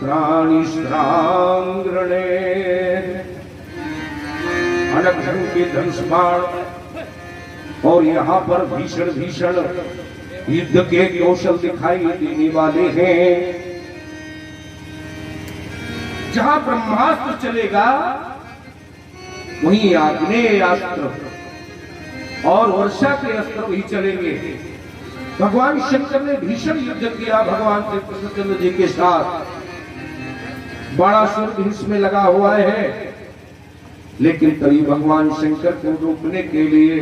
प्राणिश्रांग्रणे अलग ढंग के धनुष बाण और यहाँ पर भीषण भीषण युद्ध के कौशल दिखाई देने वाले हैं। जहां ब्रह्मास्त्र चलेगा वहीं आग्नेय अस्त्र और वर्षा के अस्त्र वही चलेंगे। भगवान शंकर ने भीषण युद्ध किया भगवान श्री कृष्णचंद्र जी के साथ। बाणासुर भी इसमें लगा हुआ है, लेकिन तभी भगवान शंकर को रोकने के लिए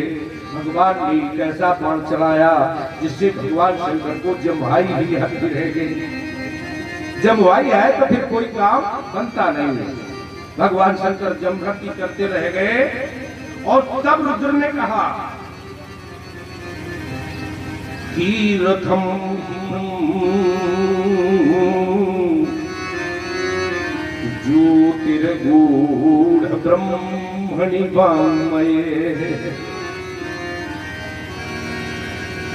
भगवान ने एक ऐसा बाण चलाया जिससे भगवान शंकर को जम्भाई ही हट रह गई। जम्भाई है तो फिर कोई काम बनता नहीं। भगवान शंकर जमभक्ति करते रह गए और तब रुद्र ने कहा कीरथम ज्योतिर्गूढ़ ब्रह्मणि वाङ्मये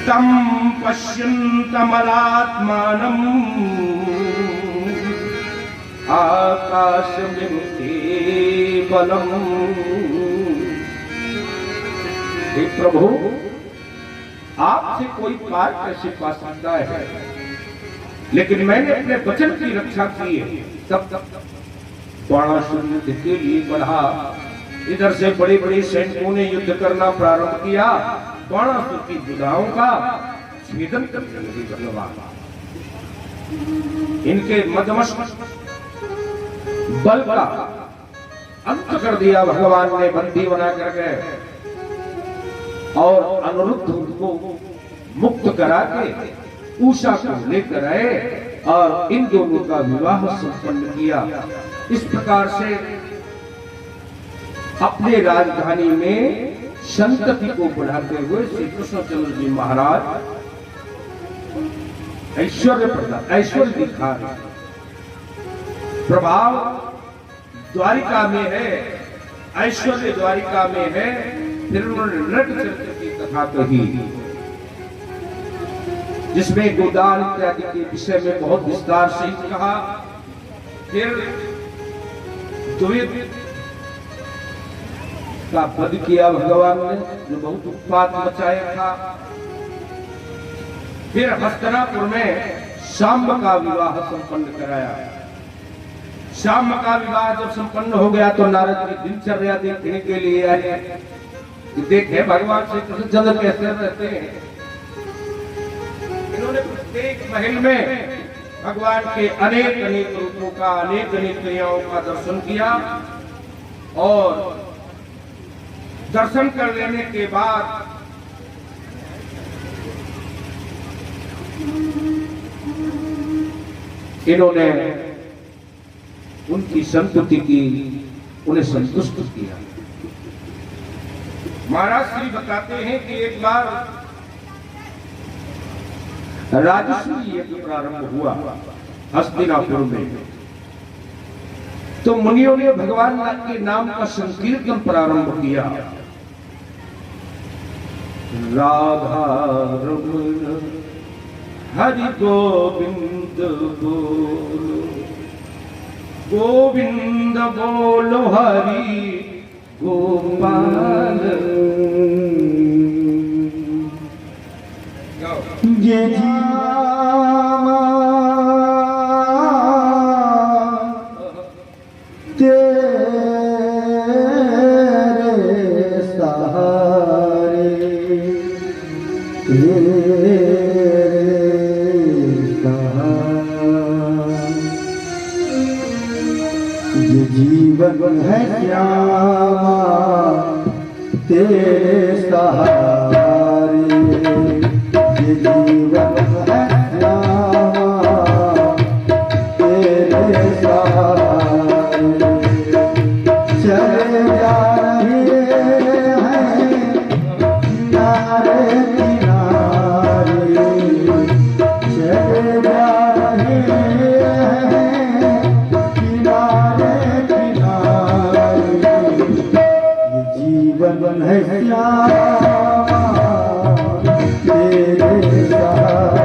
तम पश्यन्तमलात्मानम् आकाशमिव केवलम्। हे प्रभु, आपसे कोई पार कैसे पा सकता है, लेकिन मैंने अपने वचन की रक्षा की है। तब बाणासुर युद्ध के लिए बढ़ा। इधर से बड़े बड़े सैनिकों ने युद्ध करना प्रारंभ किया। बाणासुर की भुजाओं का छेदन करने लगे भगवान। इनके मदमस्त बल का अंत कर दिया भगवान ने, बंदी बना कर गए और अनिरुद्ध को मुक्त करा के उषा को लेकर आए और इन दोनों का विवाह संपन्न किया। इस प्रकार से अपने राजधानी में संतति को बढ़ाते हुए श्री कृष्णचंद्र जी महाराज ऐश्वर्य दिखा रहे। प्रभाव द्वारिका में है, ऐश्वर्य द्वारिका में है। फिर उन्होंने नट चरित्र की कथा कही जिसमें गोदान इत्यादि के विषय में बहुत विस्तार से कहा। फिर द्वैत का वध किया भगवान ने, जो बहुत उत्पात मचाया था। फिर हस्तिनापुर में शाम्ब का विवाह संपन्न कराया। शाम्ब का विवाह जब संपन्न हो गया तो नारद की दिनचर्या देखने के लिए आए। देखे भगवान श्री कृष्णचंद्र कैसे रहते हैं। इन्होंने प्रत्येक महल में भगवान के अनेक अनेक रूपों का, अनेक अनेक क्रियाओं का दर्शन किया और दर्शन कर लेने के बाद इन्होंने उनकी संतुति की, उन्हें संतुष्ट किया। महाराज श्री बताते हैं कि एक बार राजसूय यज्ञ प्रारंभ हुआ हस्तिनापुर में, तो मुनियों ने भगवान के नाम का संकीर्तन प्रारंभ किया। राधा रमण हरि गोविंद बोलो, गोविंद बोलो हरि गोपाल। ये जीवा तेरे सहारे, तेरे सहारे। ये जीवन है श्यामा तेरे सहारे, ये जीवन है श्यामा तेरे सहारे। चले जा रहे हैं किनारे किनारे, चले जा रहे हैं किनारे किनारे। ये जीवन है श्यामा तेरे सहारे।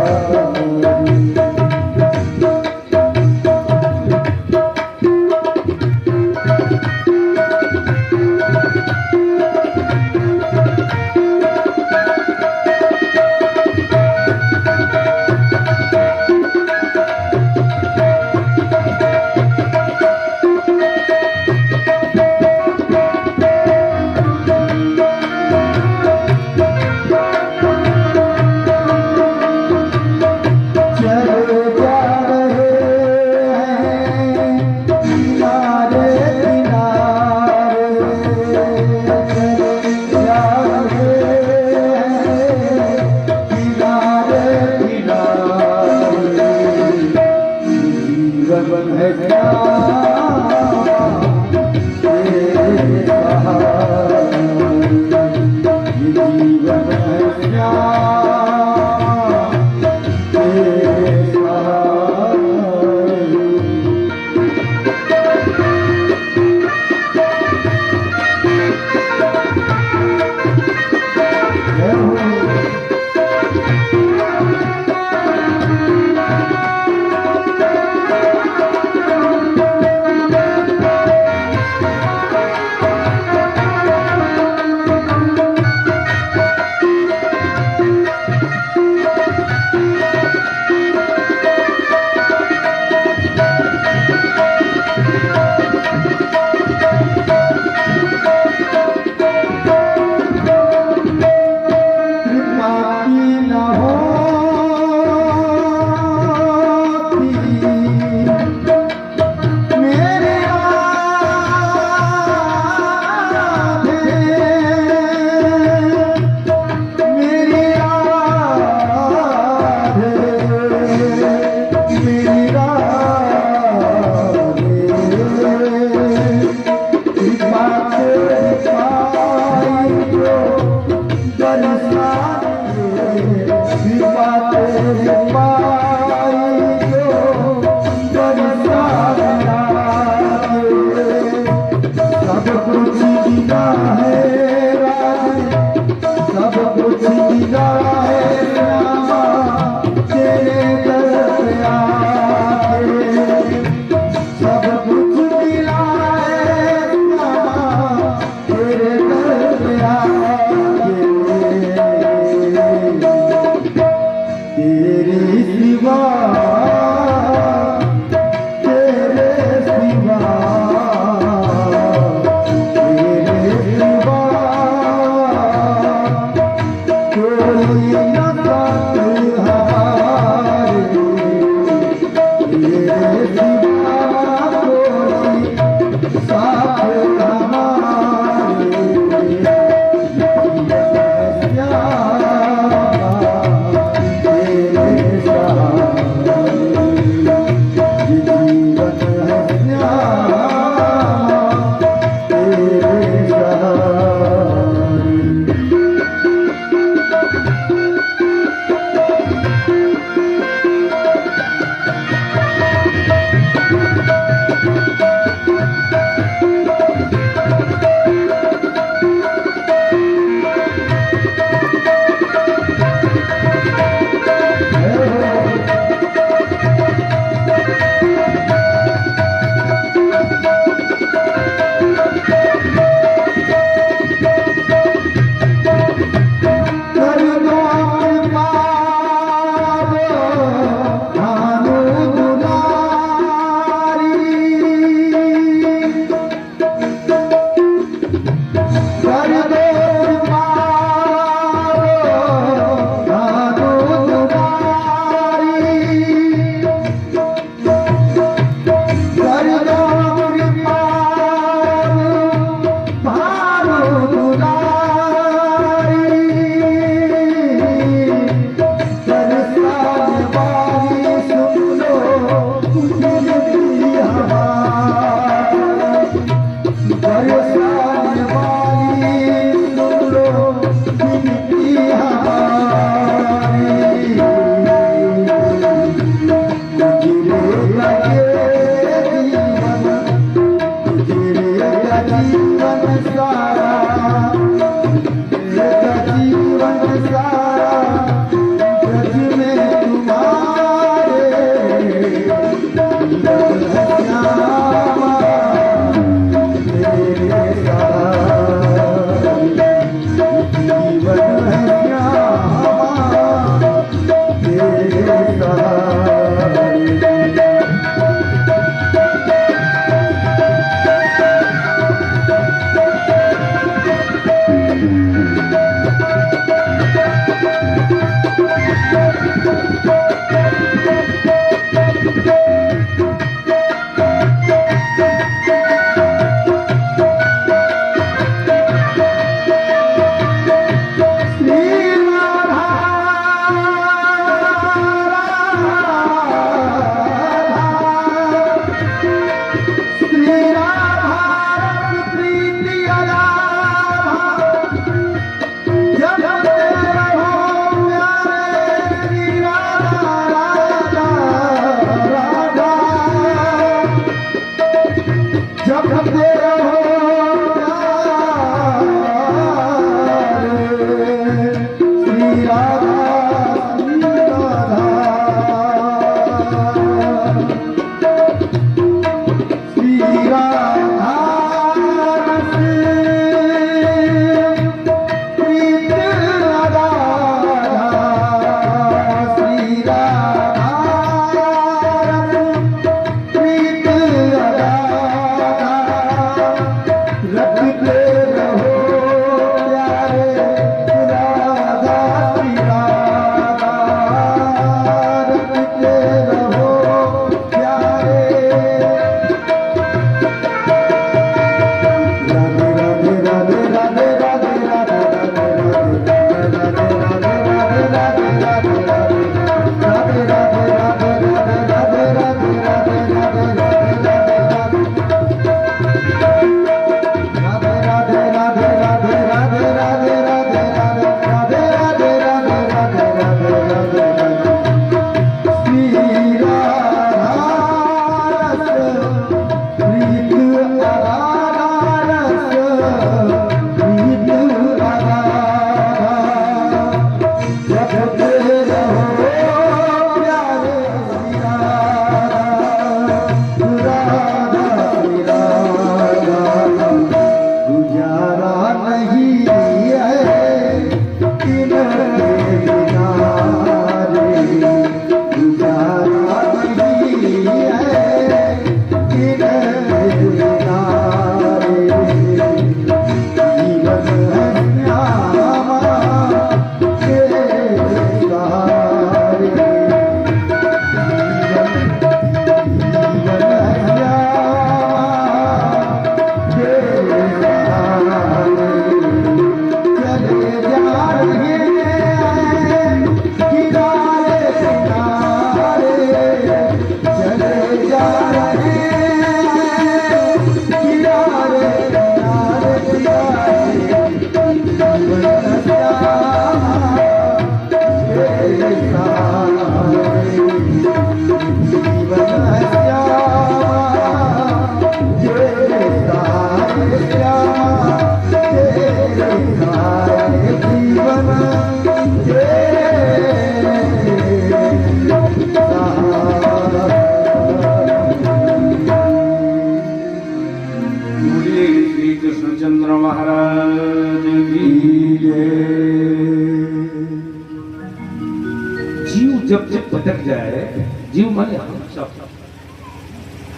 माने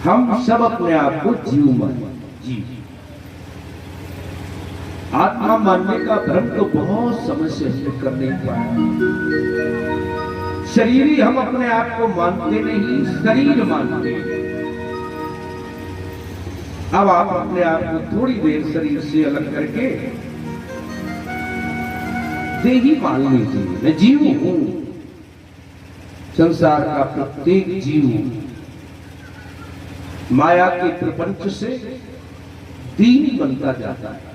हम सब अपने आप को जीव माने। जी, आत्मा मानने का भ्रम तो बहुत समय से हमने कर नहीं पाया। शरीरी हम अपने आप को मानते नहीं, शरीर मानते हैं। अब आप अपने आप को थोड़ी देर शरीर से अलग करके देही मान लीजिए, मैं जीव हूं। संसार का प्रत्येक जीव माया के प्रपंच से दीन बनता जाता है।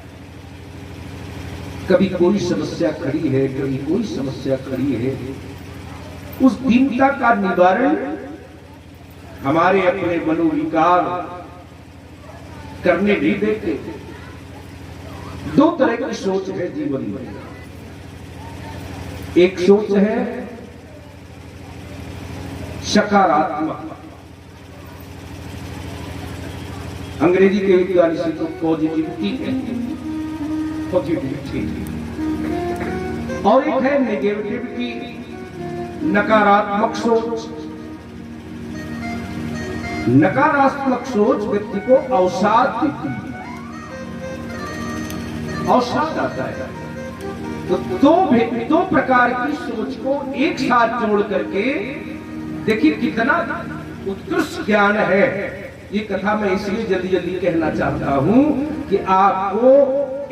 कभी कोई समस्या खड़ी है, कभी कोई समस्या खड़ी है। उस दीनता का निवारण हमारे अपने मनोविकार करने नहीं देते। दो तरह की सोच है जीवन में। एक सोच है सकारात्मक, अंग्रेजी के विज्ञान से तो पॉजिटिविटी कहते हैं, पॉजिटिविटी। और एक है नेगेटिविटी, नकारात्मक सोच। नकारात्मक सोच व्यक्ति को अवसाद देती है, अवसाद आता है। तो दो प्रकार की सोच को एक साथ जोड़ करके देखिए कितना उत्कृष्ट ज्ञान है। ये कथा मैं इसलिए जल्दी जल्दी कहना चाहता हूं कि आपको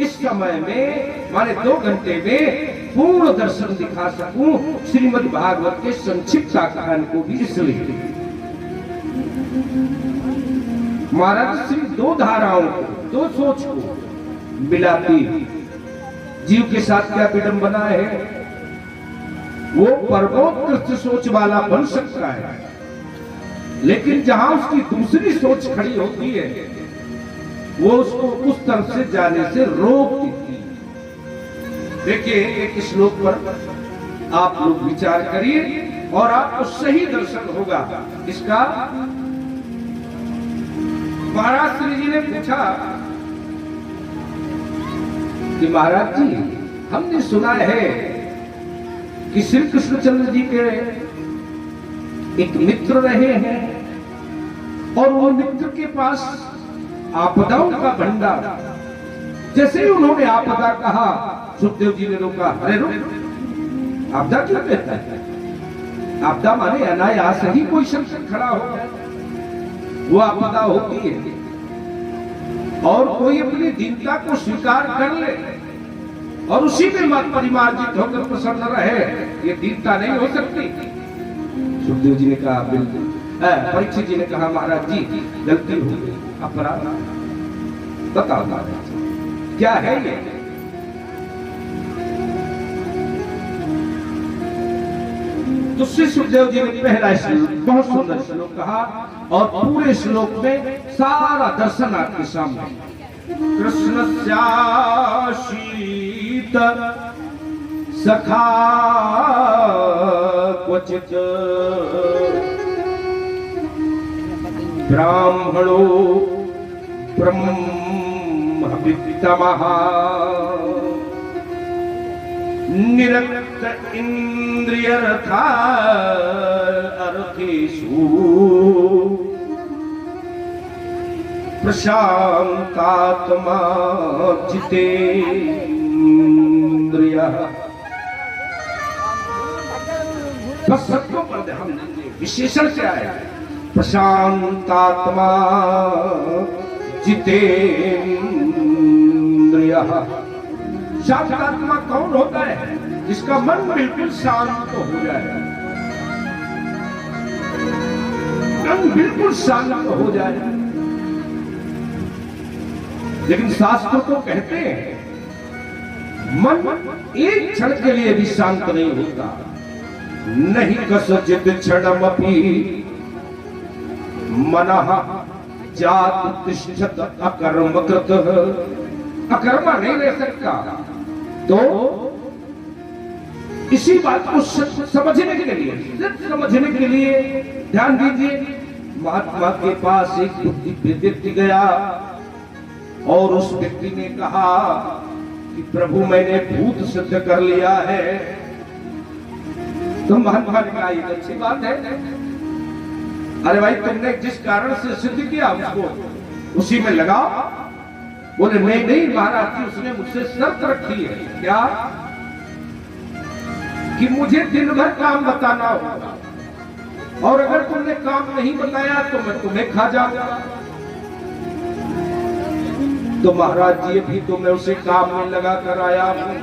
इस समय में माने 2 घंटे में पूर्ण दर्शन दिखा सकूं श्रीमद् भागवत के संक्षिप्त आख्यान को भी। इसलिए महाराज श्री 2 धाराओं को, 2 सोच को मिलाती जीव के साथ क्या विडंबना है। वो परमोत्कृष्ट सोच वाला बन सकता है, लेकिन जहां उसकी दूसरी सोच खड़ी होती है वो उसको उस तरफ से जाने से रोक देती है। देखिए एक श्लोक पर आप लोग विचार करिए और आपको सही दर्शन होगा इसका। महाराज श्री जी ने पूछा कि महाराज जी, हमने सुना है कि श्री कृष्णचंद्र जी के एक मित्र रहे हैं और वो मित्र के पास आपदाओं का भंडार। जैसे ही उन्होंने आपदा कहा, सुखदेव जी ने रोका। अरे रुक, आपदा क्यों कहता है? आपदा माने अनायास ही कोई संकट खड़ा हो जाए, वो आपदा होती है। और कोई अपनी दीनता को स्वीकार कर ले और उसी में मत परिमार्जित होकर प्रसन्न रहे, ये दीनता नहीं हो सकती। सुखदेव जी ने कहा बिल्कुल। परीक्षित जी ने कहा महाराज जी गलती हो गई, अपराध। बताओ महाराज क्या है ये? तो श्री सुखदेव जी ने पहला श्लोक, बहुत सुंदर श्लोक कहा और पूरे श्लोक में सारा दर्शन आपके सामने। कृष्णस्याशीत सखा क्वचित ब्राह्मणो ब्रह्मवित्तमः निरक्त इंद्रियर्थेषु प्रशांतात्मा जितेन्द्रियः। बस शब्दों पर ध्यान दीजिए, विशेषण क्या है? प्रशांतात्मा जितेन्द्रियः। शांत आत्मा कौन होता है? जिसका मन बिल्कुल शांत हो जाए, मन बिल्कुल शांत हो जाए। लेकिन शास्त्र तो कहते हैं मन एक क्षण के लिए भी शांत नहीं होता। नहीं कसचित् क्षणमपि मनः जात तिष्ठत अकर्मकृत। अकर्मा नहीं रह सकता। तो इसी बात को समझने के लिए, समझने के लिए ध्यान दीजिए। महात्मा के पास एक बुद्धि व्यक्ति गया और उस व्यक्ति ने कहा कि प्रभु मैंने भूत सिद्ध कर लिया है। तो महात्मा ने कहा ये अच्छी बात है, अरे भाई तुमने जिस कारण से सिद्ध किया उसको उसी में लगाओ। बोले नहीं नहीं महाराज जी, उसने मुझसे शर्त रखी है। क्या? कि मुझे दिन भर काम बताना होगा, और अगर तुमने काम नहीं बताया तो मैं तुम्हें खा जाऊंगा। तो महाराज जी अभी तो मैं उसे काम में लगा कर आया हूं,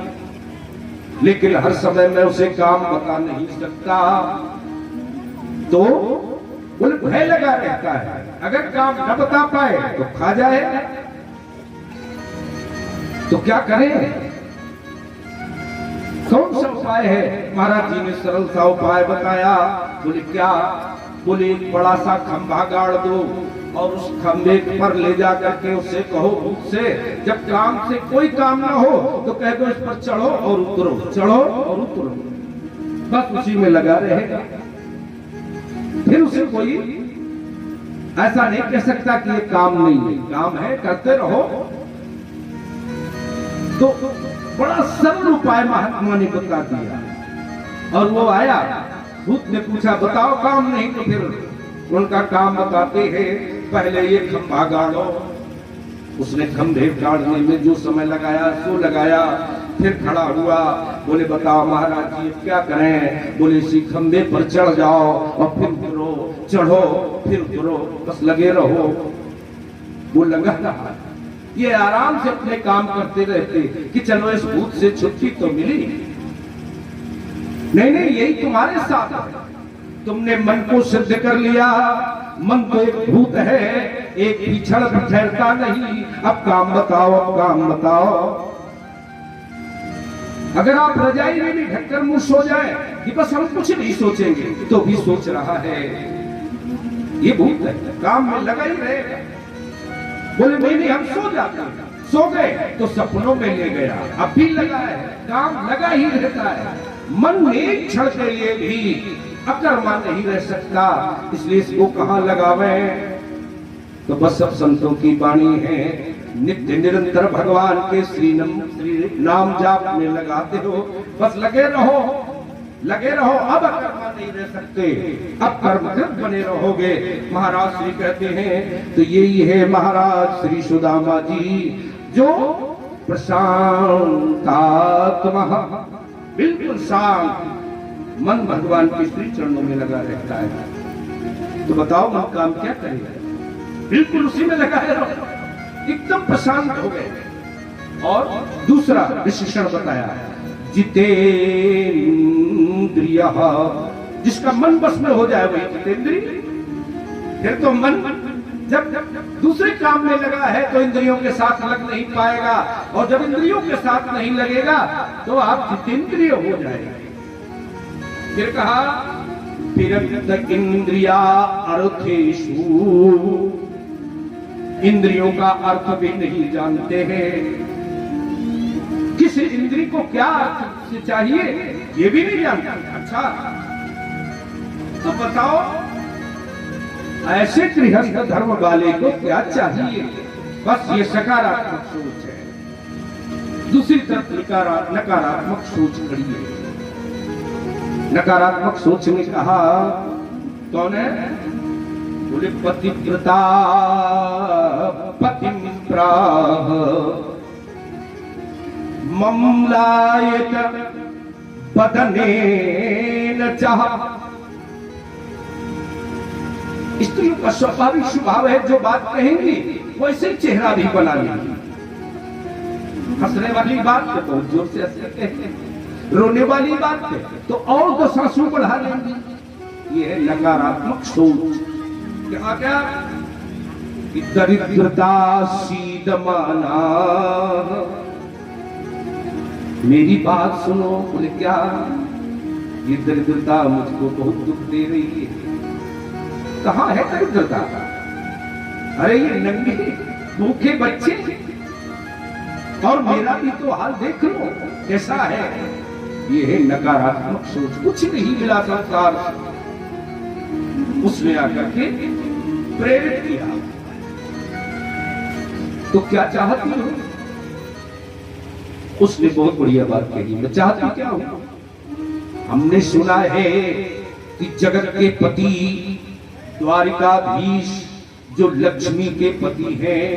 लेकिन हर समय मैं उसे काम बता नहीं सकता। तो बोले भय लगा रहता है, अगर काम न बता पाए तो खा जाए, तो क्या करें? कौन सा उपाय है? महाराज जी ने सरल सा उपाय बताया। बोले क्या? बोले एक बड़ा सा खंभा गाड़ दो और उस खंभे पर ले जा करके उससे कहो, उससे जब काम से कोई काम ना हो तो कह दो इस पर चढ़ो और उतरो, चढ़ो और उतरो, बस उसी में लगा रहेगा। फिर उसे कोई ऐसा नहीं कह सकता कि ये काम नहीं है, काम है, करते रहो। तो बड़ा सरल उपाय महात्मा ने बता दिया। और वो आया, भूत ने पूछा बताओ काम नहीं, तो फिर उनका काम बताते हैं। पहले ये खंभा गाड़ो। उसने खंभे गाड़ने में जो समय लगाया सो लगाया, फिर खड़ा हुआ। बोले बताओ महाराज जी क्या करें? बोले इसी खंभे पर चढ़ जाओ और फिर उतरो, चढ़ो फिर उतरो, बस लगे रहो। वो लगा रहा, ये आराम से अपने काम करते रहते कि चलो इस भूत से छुट्टी तो मिली। नहीं नहीं, यही तुम्हारे साथ है। तुमने मन को सिद्ध कर लिया, मन तो एक भूत है, एक पिछड़ ठहरता नहीं। अब काम बताओ, अब काम बताओ। अगर आप रजाई में भी ढककर मुंह सो जाए कि बस हम कुछ नहीं सोचेंगे, तो भी सोच रहा है। ये भूत है, काम में लगा ही रहेगा। बोले नहीं नहीं, हम सो जाते हैं। सो गए तो सपनों में ले गया, अब भी लगा है, काम लगा ही रहता है। मन एक क्षण के लिए भी अकर्मा नहीं रह सकता, इसलिए इसको कहां लगावे? तो बस सब संतों की वाणी है, नित्य निरंतर भगवान के श्री नाम जाप में लगाते हो, बस लगे रहो, लगे रहो। अब अकर्मा नहीं रह सकते, अब कर्मकृत बने रहोगे। महाराज श्री कहते हैं तो यही है महाराज श्री सुदामा जी, जो प्रशांत आत्मा, बिल्कुल शांत मन भगवान के श्री चरणों में लगा रहता है। तो बताओ मन काम क्या करेगा? बिल्कुल उसी में लगाए रहो, एकदम प्रशांत हो गए। और दूसरा विशेषण बताया, जितेंद्रिय, जिसका मन बस में हो जाए वही जितेंद्रिय। फिर तो मन जब दूसरे काम में लगा है तो इंद्रियों के साथ लग नहीं पाएगा, और जब इंद्रियों के साथ नहीं लगेगा तो आप जितेंद्रिय हो जाएगा। फिर कहा विरक्त इंद्रिया अर्थेषु, इंद्रियों का अर्थ भी नहीं जानते हैं। किस इंद्री को क्या अर्थ से चाहिए ये भी नहीं जानते। अच्छा तो बताओ ऐसे गृहस्थ धर्म वाले को क्या चाहिए? बस ये सकारात्मक सोच है। दूसरी तरफ नकारात्मक सोच खड़ी है। नकारात्मक सोच में कहा कौन है? बोले पतिव्रता पतिम प्राह ममलायत बदनेन चाह। स्त्रियों का स्वाभाविक स्वभाव है, जो बात कहेंगी वैसे चेहरा भी बना लेंगी। हंसने वाली बात पे बहुत जोर से हंसते हैं, रोने वाली बात पे तो और तो सांसों बढ़ा लेंगी। ये है नकारात्मक सोच। क्या क्या? दरिद्रता सीदमाना, मेरी बात सुनो। बोले क्या? ये दरिद्रता मुझको बहुत दुख दे रही है। कहाँ है दरिद्रता? अरे ये नंगे भूखे बच्चे, और मेरा भी तो हाल देख लो कैसा है। ये है नकारात्मक सोच। कुछ नहीं मिला संसार, उसने आकर के प्रेरित किया। तो क्या चाहती हो? उसने बहुत बढ़िया बात कही, मैं चाहती क्या हूं? हमने सुना है कि जगत के पति द्वारिकाधीश जो लक्ष्मी के पति हैं,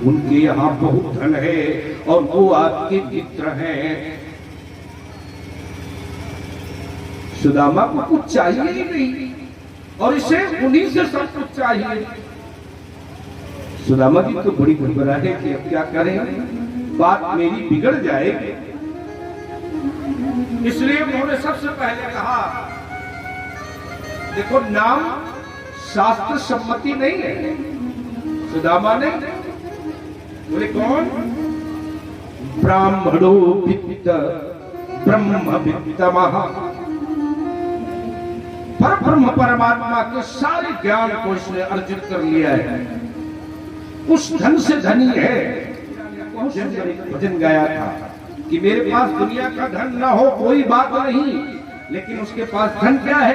उनके यहाँ बहुत धन है और वो आपके मित्र हैं। सुदामा को कुछ चाहिए ही नहीं और इसे उन्हीं से सब कुछ चाहिए। सुदामा जी तो बड़ी घबराहट कि अब क्या करें, बात मेरी बिगड़ जाएगी। इसलिए उन्होंने सबसे पहले कहा, देखो नाम शास्त्र सम्मति नहीं है। सुदामा ने बोले कौन? ब्राह्मणो वित्त ब्रह्म वित्तमः। पर ब्रह्म परमात्मा के सारे ज्ञान को इसने अर्जित कर लिया है। उस धन से धनी है। भजन गाया था कि मेरे पास दुनिया का धन ना हो कोई बात नहीं, लेकिन उसके पास धन क्या है?